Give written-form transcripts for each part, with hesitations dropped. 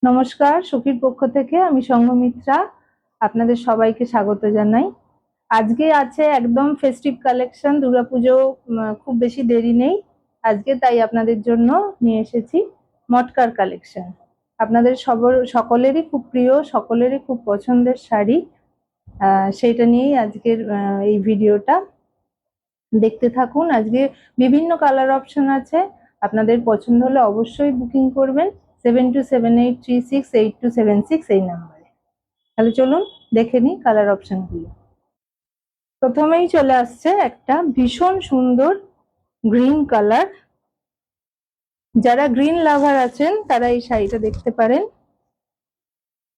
নমস্কার, সখীর পক্ষ থেকে আমি সংঘমিত্রা আপনাদের সবাইকে স্বাগত জানাই। আজকে আছে একদম ফেস্টিভ কালেকশন, দুর্গাপুজো খুব বেশি দেরি নেই আজকে, তাই আপনাদের জন্য নিয়ে এসেছি মটকার কালেকশন। আপনাদের সকলেরই খুব প্রিয়, সকলেরই খুব পছন্দের শাড়ি, সেইটা নিয়েই আজকের এই ভিডিওটা। দেখতে থাকুন। আজকে বিভিন্ন কালার অপশন আছে, আপনাদের পছন্দ হলে অবশ্যই বুকিং করবেন 7278368276 এই নাম্বারে। তাহলে চলুন দেখে নিই কালার অপশনগুলো। প্রথমেই চলে আসছে একটা ভীষণ সুন্দর গ্রিন কালার। যারা গ্রিন লাভার আছেন তারা এই শাড়িটা দেখতে পারেন।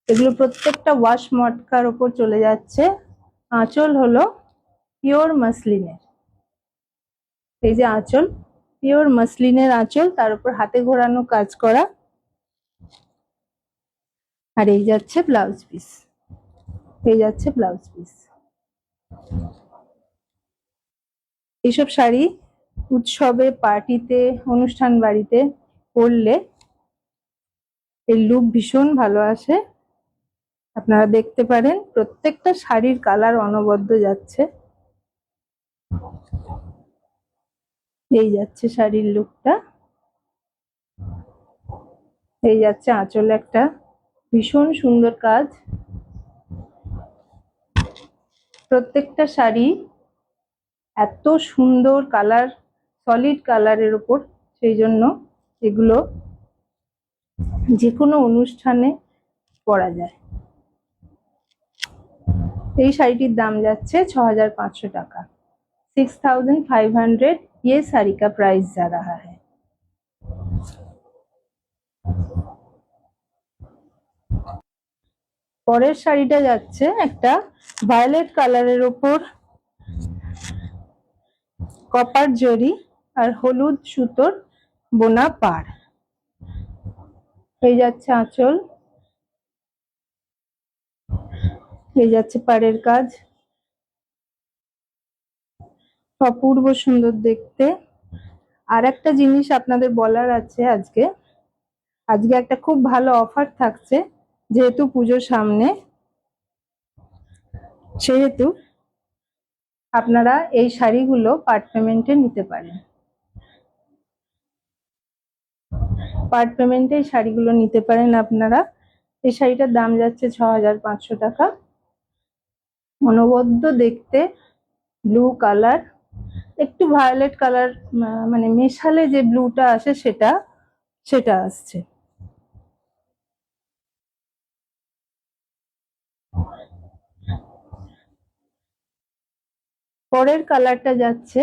এগুলো প্রত্যেকটা ওয়াশ মটকার ওপর চলে যাচ্ছে। আঁচল হলো পিওর মাসলিনের, এই যে আঁচল, পিওর মাসলিনের আঁচল, তার উপর হাতে ঘোরানো কাজ করা। আর এই যাচ্ছে ব্লাউজ পিস, এই যাচ্ছে ব্লাউজ পিস। এইসব শাড়ি উৎসবে, পার্টিতে, অনুষ্ঠান বাড়িতে পরলে এই লুক ভীষণ ভালো আসে। আপনারা দেখতে পারেন প্রত্যেকটা শাড়ির কালার অনবদ্য যাচ্ছে। এই যাচ্ছে শাড়ির লুকটা, এই যাচ্ছে আঁচল, একটা ভীষণ সুন্দর কাজ। প্রত্যেকটা শাড়ি এত সুন্দর কালার, সলিড কালারের উপর, সেই জন্য এগুলো যে কোনো অনুষ্ঠানে পরা যায়। এই শাড়িটির দাম যাচ্ছে 6500 টাকা। 6500 ये साड़ी का प्राइस जा रहा है। পরের শাড়িটা যাচ্ছে একটা ভায়োলেট কালারের উপর কপার জরি আর হলুদ সুতোর বোনা পাড়। এই যাচ্ছে আঁচল, এই যাচ্ছে পাড়ের কাজ, অপূর্ব সুন্দর দেখতে। আর একটা জিনিস আপনাদের বলার আছে, আজকে একটা খুব ভালো অফার থাকছে, যেহেতু পুজোর সামনে, সেহেতু আপনারা এই শাড়িগুলো পার্ট পেমেন্টে নিতে পারেন। পার্ট পেমেন্টে এই শাড়িগুলো নিতে পারেন আপনারা। এই শাড়িটার দাম যাচ্ছে 6500 টাকা। অনবদ্য দেখতে, ব্লু কালার, একটু ভায়োলেট কালার, মানে মেশালে যে ব্লুটা আসে সেটা আসছে। পরের কালারটা যাচ্ছে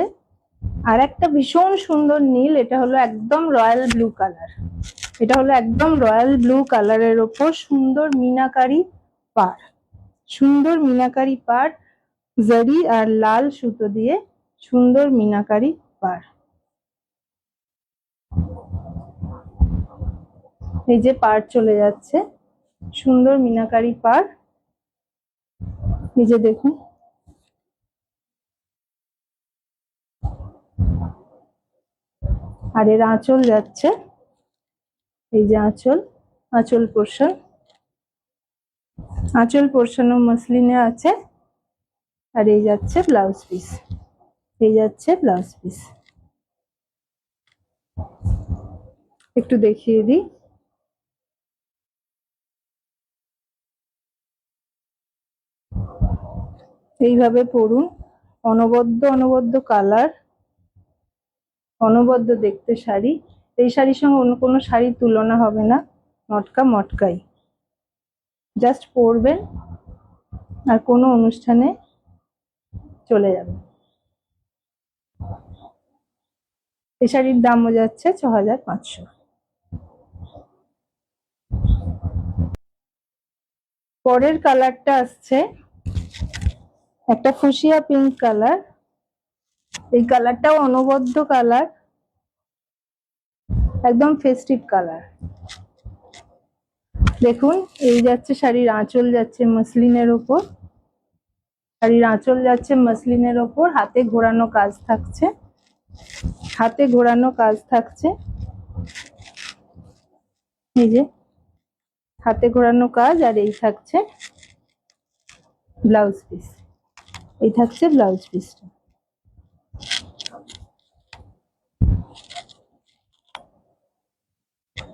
আর একটা ভীষণ সুন্দর নীল, এটা হলো একদম রয়্যাল ব্লু কালার। এটা হলো একদম রয়্যাল ব্লু কালারের ওপর সুন্দর মিনাকারি পাড়, সুন্দর মিনাকারি পাড়, জারি আর লাল সুতো দিয়ে সুন্দর মিনাকারি পাড়। এই যে পাড় চলে যাচ্ছে, সুন্দর মিনাকারি পাড়, এই যে দেখুন। আর এর আঁচল যাচ্ছে, এই যে আঁচল, আঁচল পোর্শন, আঁচল পোর্শনও মসলিনে আছে। আর এই যাচ্ছে ব্লাউজ পিস, এই যাচ্ছে ব্লাউজ পিস। একটু দেখিয়ে দিই। এইভাবে পরুন, অনবদ্য কালার, অনবদ্য দেখতে শাড়ি। এই শাড়ির সঙ্গে অন্য কোনো শাড়ির তুলনা হবে না, মটকা মটকাই। জাস্ট পরবেন আর কোনো অনুষ্ঠানে চলে যাবেন। এই শাড়ির দামও যাচ্ছে 6500। পরের কালারটা আসছে একটা ফুসিয়া পিঙ্ক কালার। এই কালারটাও অনবদ্য কালার, একদম ফেস্টিভ কালার। দেখুন, এই যাচ্ছে শাড়ির আঁচল, যাচ্ছে মসলিনের ওপর, শাড়ির আঁচল যাচ্ছে মসলিনের ওপর, হাতে ঘোরানো কাজ থাকছে, হাতে ঘোরানো কাজ থাকছে। এই যে হাতে ঘোরানো কাজ, আর এই থাকছে ব্লাউজ পিস। এই থাকছে ব্লাউজ পিসটা।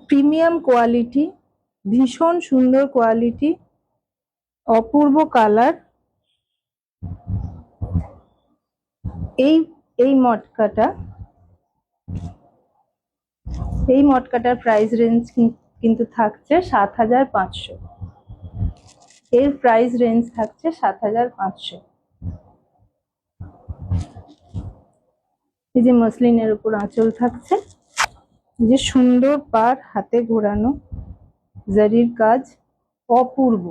প্রিমিয়াম কোয়ালিটি, ভীষণ সুন্দর কোয়ালিটি, অপূর্ব কালার। এই মটকাটার প্রাইস রেঞ্জ কিন্তু থাকছে ৭৫০০। এর প্রাইস রেঞ্জ থাকছে ৭৫০০। এই যে মসলিনের উপর আঁচল থাকছে, যে সুন্দর পার হাতে ঘোরানো জারির কাজ, অপূর্ব।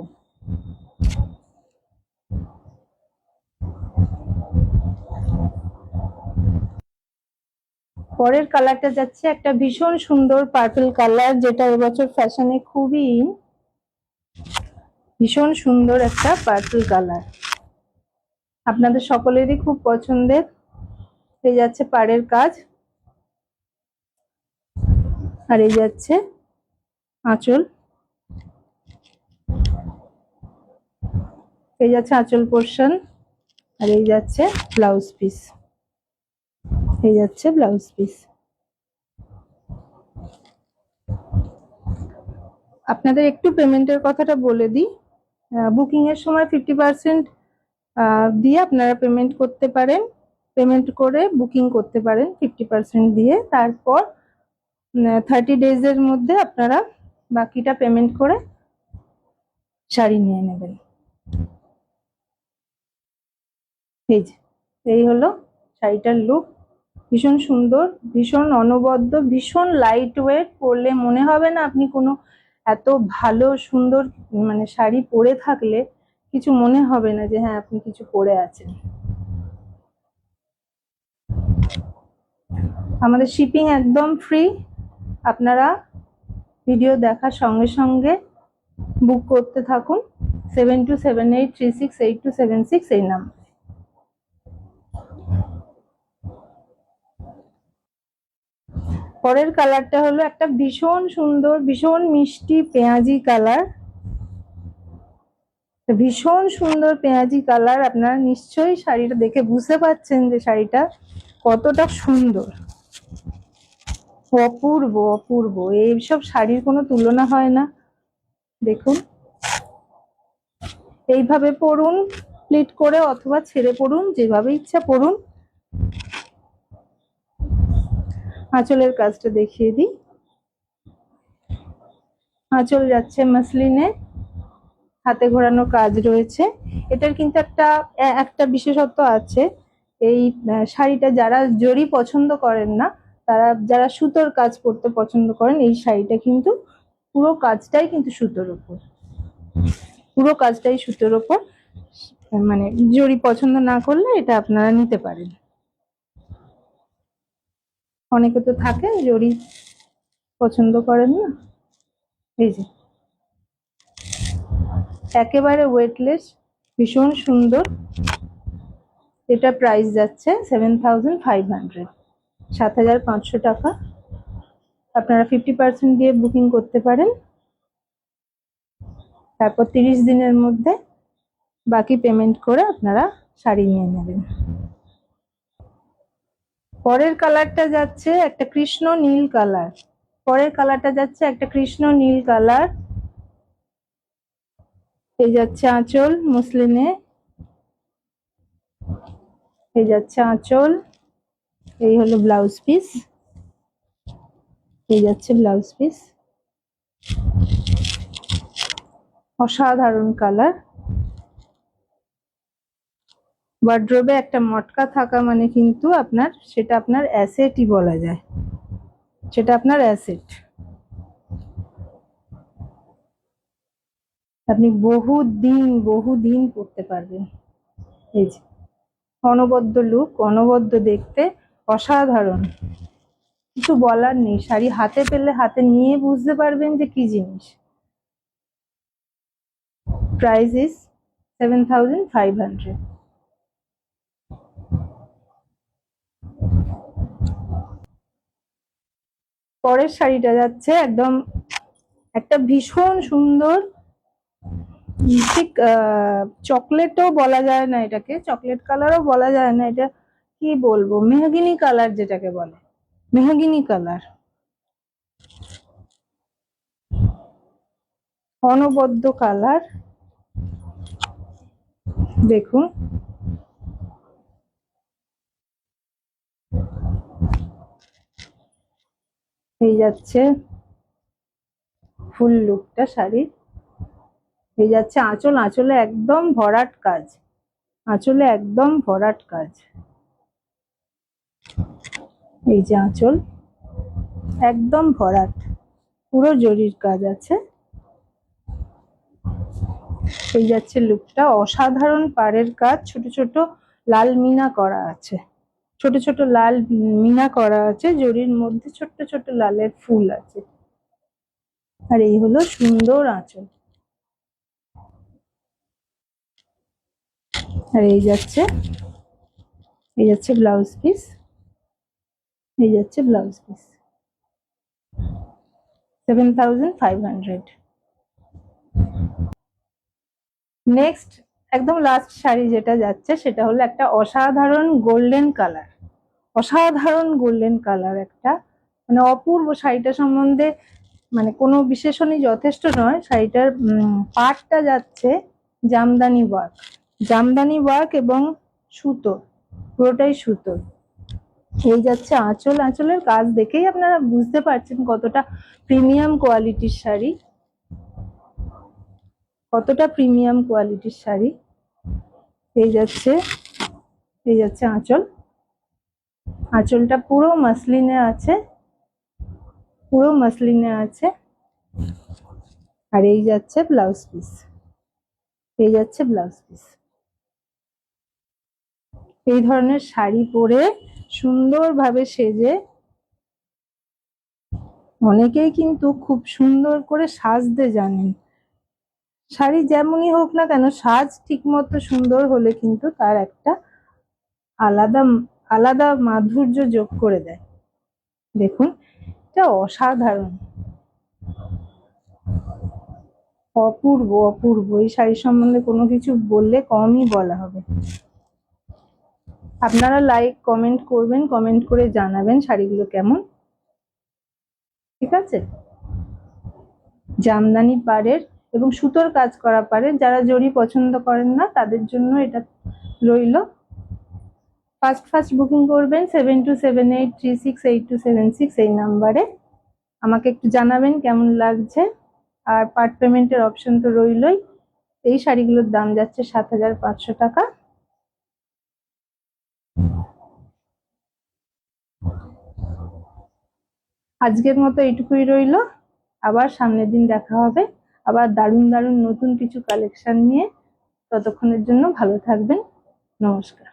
পরের কালারটা যাচ্ছে একটা ভীষণ সুন্দর পার্পল কালার, যেটা এবছর ফ্যাশনে খুবই ভীষণ সুন্দর একটা পার্পল কালার, আপনাদের সকলেরই খুব পছন্দের। এই যাচ্ছে পাড়ের কাজ, আর এই যাচ্ছে আঁচল। এই যাচ্ছে আঁচল পোর্শন, আর এই যাচ্ছে ব্লাউজ পিস। এই যাচ্ছে ব্লাউজ পিস। আপনাদের একটু পেমেন্টের কথাটা বলে দিই। বুকিং এর সময় 50% দিয়ে আপনারা পেমেন্ট করতে পারেন, পেমেন্ট করে বুকিং করতে পারেন 50% দিয়ে। তারপর 30 days এর মধ্যে আপনারা বাকিটা পেমেন্ট করে শাড়ি নিয়ে নেবেন। এই হলো শাড়িটার লুক, ভীষণ সুন্দর, ভীষণ অনবদ্য, ভীষণ লাইট ওয়েট। পরলে মনে হবে না আপনি কোনো এত ভালো সুন্দর মানে শাড়ি পরে থাকলে কিছু মনে হবে না যে হ্যাঁ আপনি কিছু পরে আছেন। আমাদের শিপিং একদম ফ্রি, আপনারা ভিডিও দেখার সঙ্গে সঙ্গে বুক করতে থাকুন 7278368276 এই নাম্বার। পরের কালারটা হলো একটা ভীষণ সুন্দর, ভীষণ মিষ্টি পেঁয়াজি কালার, ভীষণ সুন্দর পেঁয়াজি কালার। আপনারা নিশ্চয়ই শাড়িটা দেখে বুঝতে পারছেন যে শাড়িটা কতটা সুন্দর, অপূর্ব অপূর্ব। এইসব শাড়ির কোনো তুলনা হয় না। দেখুন, এইভাবে পরুন প্লিট করে, অথবা ছেড়ে পরুন, যেভাবে ইচ্ছা পরুন। আঁচলের কাজটা দেখিয়ে দিই। আঁচল যাচ্ছে মসলিনে, হাতে ঘোরানো কাজ রয়েছে। এটার কিন্তু একটা বিশেষত্ব আছে, এই শাড়িটা যারা জরি পছন্দ করেন না, তারা যারা সুতোর কাজ করতে পছন্দ করেন, এই শাড়িটা কিন্তু পুরো কাজটাই কিন্তু সুতোর উপর, পুরো কাজটাই সুতোর উপর। মানে জরি পছন্দ না করলে এটা আপনারা নিতে পারেন। অনেকে তো থাকে জরি পছন্দ করেন না। এই যে একেবারে ওয়েটলেস, ভীষণ সুন্দর। এটা প্রাইস যাচ্ছে 7500, ৭৫০০ টাকা। আপনারা 50% দিয়ে বুকিং করতে পারেন, তারপর 30 দিনের মধ্যে বাকি পেমেন্ট করে আপনারা শাড়ি নিয়ে নেবেন। পরের কালারটা যাচ্ছে একটা কৃষ্ণ নীল কালার, পরের কালারটা যাচ্ছে একটা কৃষ্ণ নীল কালার। এই যাচ্ছে আঁচল মসলিনে, এই যাচ্ছে আঁচল, এই হলো ব্লাউজ পিস। এই যাচ্ছে ব্লাউজ পিস, অসাধারণ কালার। ওয়ার্ড্রোবে একটা মটকা থাকা মানে কিন্তু সেটা আপনার অ্যাসেটই বলা যায়, সেটা আপনার অ্যাসেট। আপনি বহুদিন পরতে পারবেন। এই যে অনবদ্য লুক, অনবদ্য দেখতে, অসাধারণ, কিছু বলার নেই। শাড়ি হাতে পেলে হাতে নিয়ে বুঝতে পারবেন যে কি জিনিস। Price is 7500। পরের শাড়িটা যাচ্ছে একদম একটা ভীষণ সুন্দর, ঠিক চকলেটও বলা যায় না এটাকে, চকলেট কালারও বলা যায় না, এটা কি বলবো, মেহগিনি কালার যেটাকে বলে, মেহগিনি কালার, অনবদ্য কালার। দেখুন এই যাচ্ছে ফুল লুকটা শাড়ির। এই যাচ্ছে আঁচল, আঁচলে একদম ভরাট কাজ, আঁচলে একদম ভরাট কাজ। এই যে আঁচল একদম ভরাট, পুরো জরির কাজ আছে। এই যাচ্ছে লুকটা, অসাধারণ পাড়ের কাজ, ছোট ছোট লাল মিনা করা আছে, ছোট ছোট লাল মিনা করা আছে, জরির মধ্যে ছোট্ট ছোট্ট লালের ফুল আছে। আর এই হলো সুন্দর আঁচল। আর এই যাচ্ছে ব্লাউজ পিস, এই যাচ্ছে ব্লাউজ পিস, 7500। নেক্সট একদম লাস্ট শাড়ি যেটা যাচ্ছে সেটা হলো একটা অসাধারণ গোল্ডেন কালার, অসাধারণ গোল্ডেন কালার একটা, মানে অপূর্ব। শাড়িটা সম্বন্ধে মানে কোনো বিশেষণই যথেষ্ট নয়। শাড়িটার পাড়টা যাচ্ছে জামদানি ওয়ার্ক, জামদানি ওয়ার্ক এবং সুতো, পুরোটাই সুতো। এই যাচ্ছে আঁচল, আঁচলের কাজ দেখেই আপনারা বুঝতে পারছেন কতটা প্রিমিয়াম কোয়ালিটির শাড়ি, কতটা প্রিমিয়াম কোয়ালিটির শাড়ি। এই যাচ্ছে আঁচল, আঁচলটা পুরো মাসলিনে আছে, পুরো মাসলিনে আছে। আর এই যাচ্ছে ব্লাউজ পিস, এই যাচ্ছে ব্লাউজ পিস। এই ধরনের শাড়ি পরে সুন্দরভাবে সেজে, অনেকেই কিন্তু খুব সুন্দর করে সাজতে জানেন। শাড়ি যেমনই হোক না কেন, সাজ ঠিক মতো সুন্দর হলে কিন্তু তার একটা আলাদা আলাদা মাধুর্য যোগ করে দেয়। দেখুন এটা অসাধারণ, অপূর্ব অপূর্ব। এই শাড়ি সম্বন্ধে কোনো কিছু বললে কমই বলা হবে। আপনারা লাইক কমেন্ট করবেন, কমেন্ট করে জানাবেন শাড়িগুলো কেমন, ঠিক আছে। জামদানি পাড়ের এবং সুতোর কাজ করা পাড়ের, যারা জরি পছন্দ করেন না তাদের জন্য এটা রইল। ফার্স্ট বুকিং করবেন 7278368276 এই নাম্বারে। আমাকে একটু জানাবেন কেমন লাগছে। আর পার্ট পেমেন্টের অপশন তো রইলই। এই শাড়িগুলোর দাম যাচ্ছে 7500 টাকা। আজকের মতো এইটুকুই রইল, আবার সামনের দিন দেখা হবে আবার দারুণ দারুণ নতুন কিছু কালেকশন নিয়ে। ততক্ষণের জন্য ভালো থাকবেন, নমস্কার।